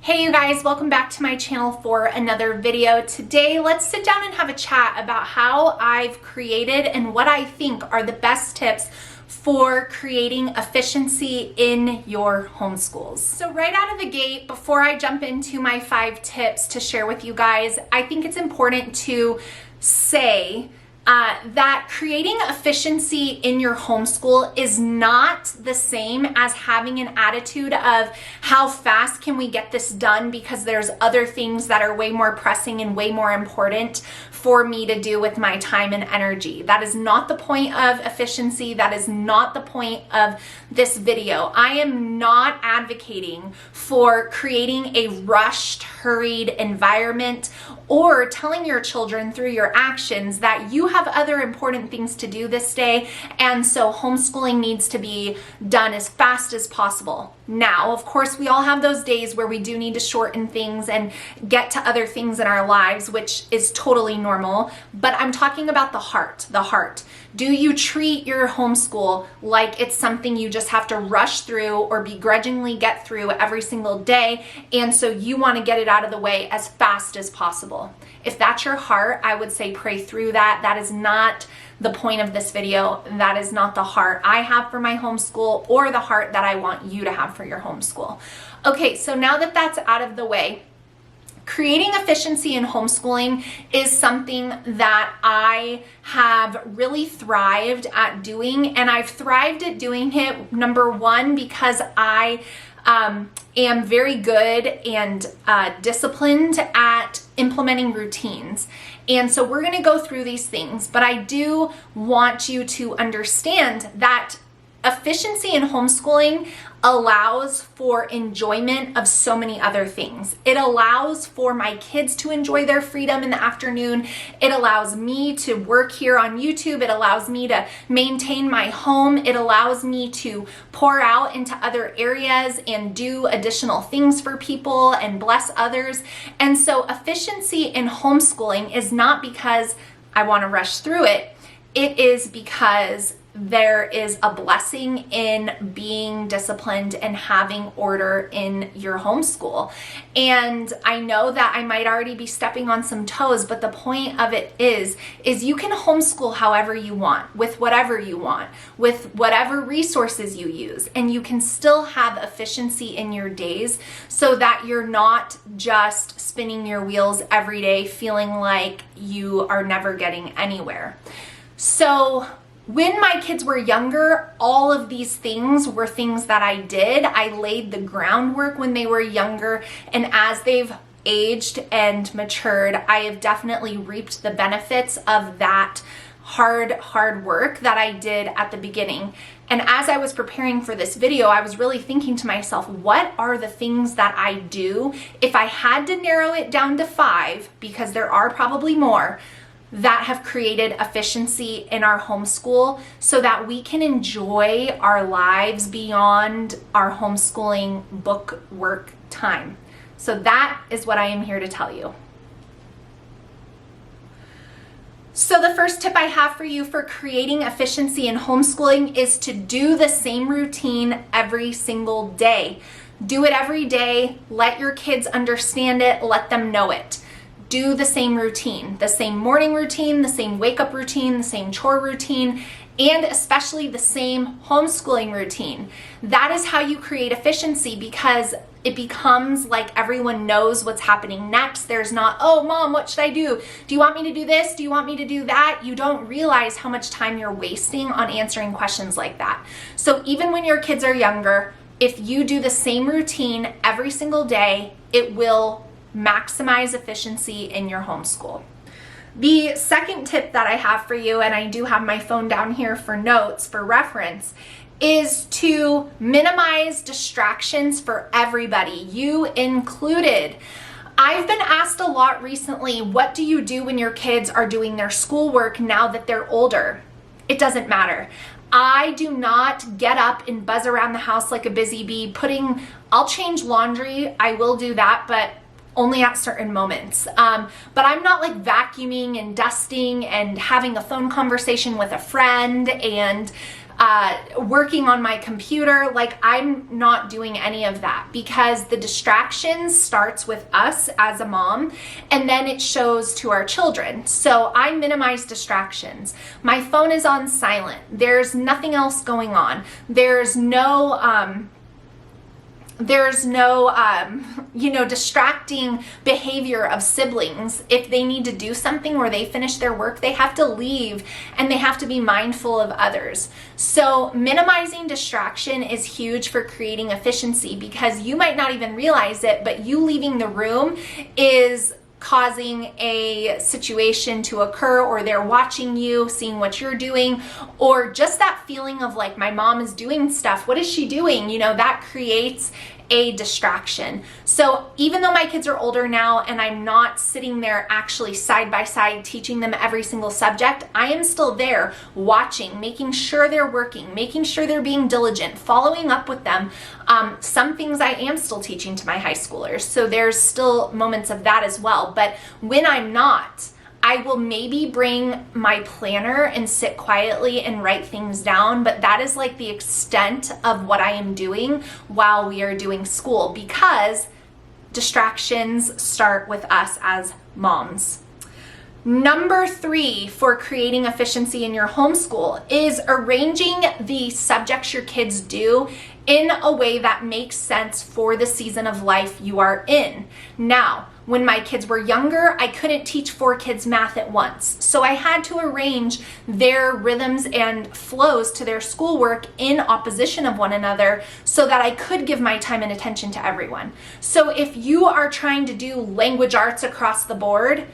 Hey you guys, welcome back to my channel for another video. Today, let's sit down and have a chat about how I've created and what I think are the best tips for creating efficiency in your homeschools. So right out of the gate, before I jump into my 5 tips to share with you guys, I think it's important to say that creating efficiency in your homeschool is not the same as having an attitude of how fast can we get this done because there's other things that are way more pressing and way more important for me to do with my time and energy. That is not the point of efficiency. That is not the point of this video. I am not advocating for creating a rushed, hurried environment or telling your children through your actions that you have other important things to do this day, and so homeschooling needs to be done as fast as possible. Now, of course, we all have those days where we do need to shorten things and get to other things in our lives, which is totally normal, but I'm talking about the heart, Do you treat your homeschool like it's something you just have to rush through or begrudgingly get through every single day, and so you want to get it out of the way as fast as possible? If that's your heart, I would say pray through that. That is not the point of this video. That is not the heart I have for my homeschool or the heart that I want you to have for your homeschool. Okay, so now that that's out of the way, creating efficiency in homeschooling is something that I have really thrived at doing, and I've thrived at doing it, number one, because I am very good and disciplined at implementing routines. And so we're going to go through these things, but I do want you to understand that efficiency in homeschooling allows for enjoyment of so many other things. It allows for my kids to enjoy their freedom in the afternoon. It allows me to work here on YouTube. It allows me to maintain my home. It allows me to pour out into other areas and do additional things for people and bless others. And so efficiency in homeschooling is not because I want to rush through it. It is because there is a blessing in being disciplined and having order in your homeschool. And I know that I might already be stepping on some toes, but the point of it is you can homeschool however you want, with whatever you want, with whatever resources you use, and you can still have efficiency in your days so that you're not just spinning your wheels every day feeling like you are never getting anywhere. So when my kids were younger, all of these things were things that I did. I laid the groundwork when they were younger, and as they've aged and matured, I have definitely reaped the benefits of that hard work that I did at the beginning. And as I was preparing for this video, I was really thinking to myself, what are the things that I do? If I had to narrow it down to 5, because there are probably more, that have created efficiency in our homeschool so that we can enjoy our lives beyond our homeschooling book work time. So that is what I am here to tell you. So the first tip I have for you for creating efficiency in homeschooling is to do the same routine every single day. Do it every day. Let your kids understand it. Let them know it. Do the same routine, the same morning routine, the same wake up routine, the same chore routine, and especially the same homeschooling routine. That is how you create efficiency, because it becomes like everyone knows what's happening next. There's not, oh mom, what should I do? Do you want me to do this? Do you want me to do that? You don't realize how much time you're wasting on answering questions like that. So even when your kids are younger, if you do the same routine every single day, it will maximize efficiency in your homeschool. The second tip that I have for you, and I do have my phone down here for notes for reference, is to minimize distractions for everybody, you included. I've been asked a lot recently, what do you do when your kids are doing their schoolwork now that they're older? It doesn't matter. I do not get up and buzz around the house like a busy bee I'll change laundry, I will do that, but only at certain moments. But I'm not like vacuuming and dusting and having a phone conversation with a friend and working on my computer. Like, I'm not doing any of that, because the distractions starts with us as a mom, and then it shows to our children. So I minimize distractions. My phone is on silent. There's nothing else going on. There's no distracting behavior of siblings. If they need to do something or they finish their work, they have to leave and they have to be mindful of others. So minimizing distraction is huge for creating efficiency, because you might not even realize it, but you leaving the room is causing a situation to occur, or they're watching you, seeing what you're doing, or just that feeling of like, my mom is doing stuff. What is she doing? That creates a distraction. So even though my kids are older now and I'm not sitting there actually side by side teaching them every single subject, I am still there watching, making sure they're working, making sure they're being diligent, following up with them. Some things I am still teaching to my high schoolers, so there's still moments of that as well. But when I'm not, I will maybe bring my planner and sit quietly and write things down, but that is like the extent of what I am doing while we are doing school, because distractions start with us as moms. Number 3 for creating efficiency in your homeschool is arranging the subjects your kids do in a way that makes sense for the season of life you are in. Now, when my kids were younger, I couldn't teach 4 kids math at once. So I had to arrange their rhythms and flows to their schoolwork in opposition of one another so that I could give my time and attention to everyone. So if you are trying to do language arts across the board,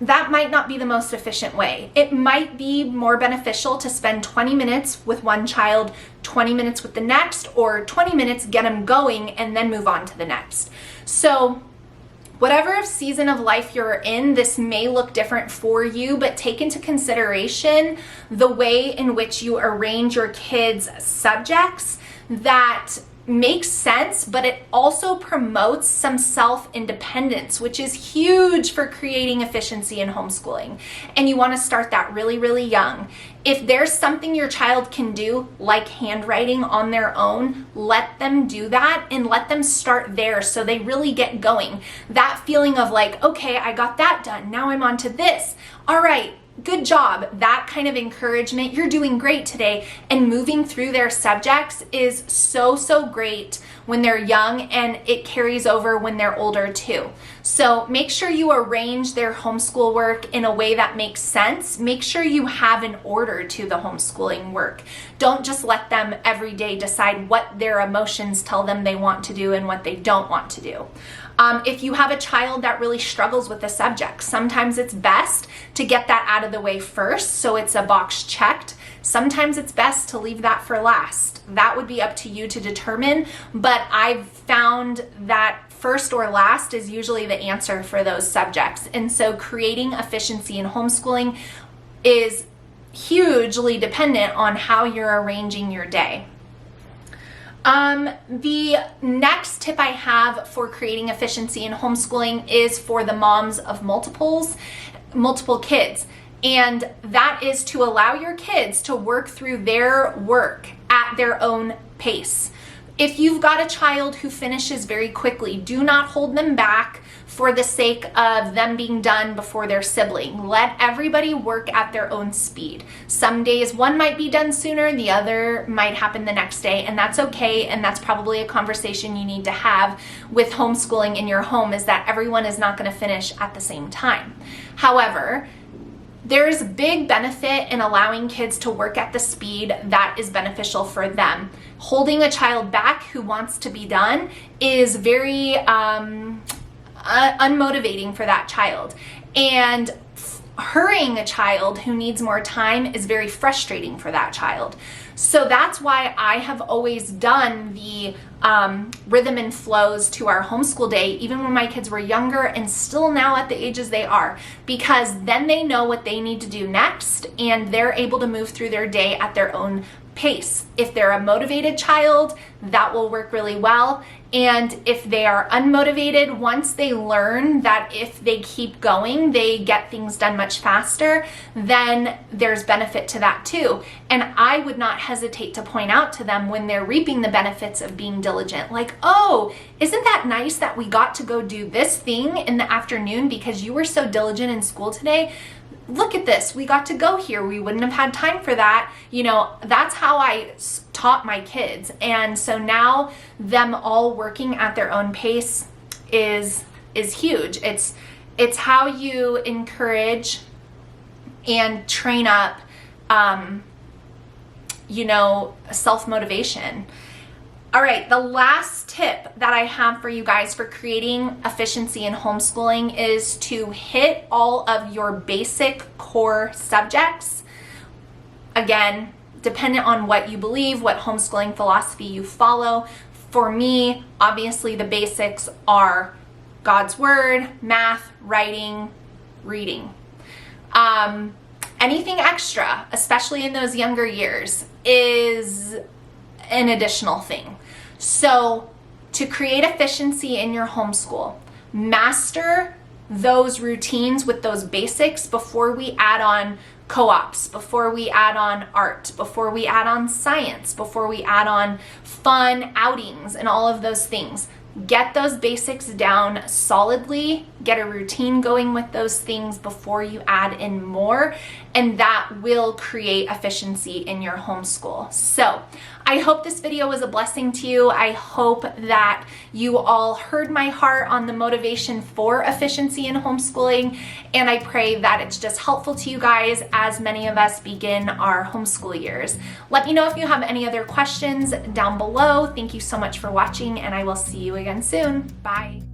that might not be the most efficient way. It might be more beneficial to spend 20 minutes with one child, 20 minutes with the next, or 20 minutes, get them going, and then move on to the next. So whatever season of life you're in, this may look different for you, but take into consideration the way in which you arrange your kids' subjects that makes sense, but it also promotes some self-independence, which is huge for creating efficiency in homeschooling. And you want to start that really, really young. If there's something your child can do, like handwriting on their own, let them do that and let them start there so they really get going. That feeling of like, okay, I got that done. Now I'm on to this. All right. Good job. That kind of encouragement, you're doing great today, and moving through their subjects is so, so great when they're young, and it carries over when they're older too. So make sure you arrange their homeschool work in a way that makes sense. Make sure you have an order to the homeschooling work. Don't just let them every day decide what their emotions tell them they want to do and what they don't want to do. If you have a child that really struggles with a subject, sometimes it's best to get that out of the way first so it's a box checked. Sometimes it's best to leave that for last. That would be up to you to determine, but I've found that first or last is usually the answer for those subjects. And so creating efficiency in homeschooling is hugely dependent on how you're arranging your day. The next tip I have for creating efficiency in homeschooling is for the moms of multiple kids. And that is to allow your kids to work through their work at their own pace. If you've got a child who finishes very quickly, do not hold them back for the sake of them being done before their sibling. Let everybody work at their own speed. Some days one might be done sooner, the other might happen the next day, and that's okay, and that's probably a conversation you need to have with homeschooling in your home, is that everyone is not going to finish at the same time. However, there's big benefit in allowing kids to work at the speed that is beneficial for them. Holding a child back who wants to be done is very unmotivating for that child. And hurrying a child who needs more time is very frustrating for that child. So that's why I have always done the rhythm and flows to our homeschool day, even when my kids were younger and still now at the ages they are, because then they know what they need to do next and they're able to move through their day at their own pace. If they're a motivated child, that will work really well. And if they are unmotivated, once they learn that if they keep going, they get things done much faster, then there's benefit to that too. And I would not hesitate to point out to them when they're reaping the benefits of being diligent, like, oh, isn't that nice that we got to go do this thing in the afternoon because you were so diligent in school today? Look at this, we got to go here. We wouldn't have had time for that. You know, that's how I taught my kids. And so now them all working at their own pace is huge. It's how you encourage and train up, you know, self-motivation. All right, the last tip that I have for you guys for creating efficiency in homeschooling is to hit all of your basic core subjects. Again, dependent on what you believe, what homeschooling philosophy you follow. For me, obviously the basics are God's Word, math, writing, reading. Anything extra, especially in those younger years, is an additional thing. So to create efficiency in your homeschool, master those routines with those basics before we add on co-ops, before we add on art, before we add on science, before we add on fun outings and all of those things. Get those basics down solidly, get a routine going with those things before you add in more, and that will create efficiency in your homeschool. So I hope this video was a blessing to you. I hope that you all heard my heart on the motivation for efficiency in homeschooling, and I pray that it's just helpful to you guys as many of us begin our homeschool years. Let me know if you have any other questions down below. Thank you so much for watching, and I will see you again soon. Bye.